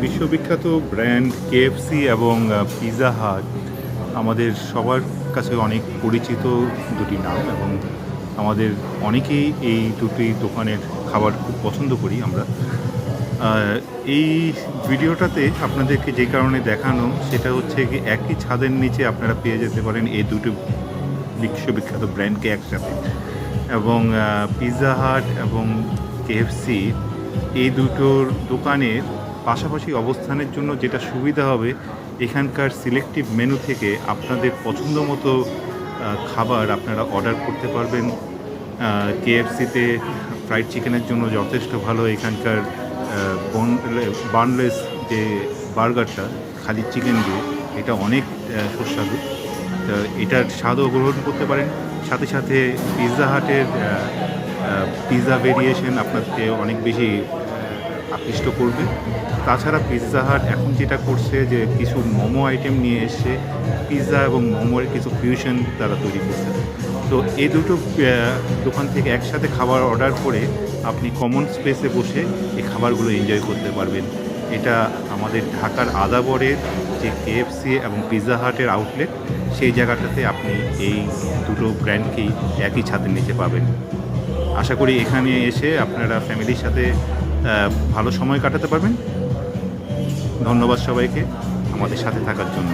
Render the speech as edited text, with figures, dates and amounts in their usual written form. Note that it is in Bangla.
বিশ্ববিখ্যাত ব্র্যান্ড কেএফসি এবং পিৎজা হাট আমাদের সবার কাছে অনেক পরিচিত দুটি নাম, এবং আমাদের অনেকেই এই দুটি দোকানের খাবার খুব পছন্দ করি আমরা। এই ভিডিওটাতে আপনাদেরকে যে কারণে দেখানো সেটা হচ্ছে কি, একই ছাদের নিচে আপনারা পেয়ে যেতে পারেন এই দুটো বিশ্ববিখ্যাত ব্র্যান্ডকে একসাথে। এবং পিৎজা হাট এবং কেএফসি এই দুটোর দোকানের পাশাপাশি অবস্থানের জন্য যেটা সুবিধা হবে, এখানকার সিলেক্টিভ মেনু থেকে আপনাদের পছন্দ মতো খাবার আপনারা অর্ডার করতে পারবেন। কেএফসিতে ফ্রাইড চিকেনের জন্য যথেষ্ট ভালো এখানকার বানলেস যে বার্গারটা, খালি চিকেন দিয়ে, এটা অনেক সুস্বাদু। এটার স্বাদও গ্রহণ করতে পারেন। সাথে সাথে পিৎজা হাটের পিৎজা ভেরিয়েশন আপনাকে অনেক বেশি আকৃষ্ট করবে। তাছাড়া পিৎজা হাট এখন যেটা করছে যে কিছু মোমো আইটেম নিয়ে এসে পিৎজা এবং মোমোর কিছু ফিউশন তারা তৈরি করছে। তো এই দুটো দোকান থেকে একসাথে খাবার অর্ডার করে আপনি কমন স্পেসে বসে এই খাবারগুলো এনজয় করতে পারবেন। এটা আমাদের ঢাকার আদাবরের যে কেএফসি এবং পিৎজা হাটের আউটলেট, সেই জায়গাটাতে আপনি এই দুটো ব্র্যান্ডকেই একই ছাদের নিচে পাবেন। আশা করি এখানে এসে আপনারা ফ্যামিলির সাথে ভালো সময় কাটাতে পারবেন। ধন্যবাদ সবাইকে আমাদের সাথে থাকার জন্য।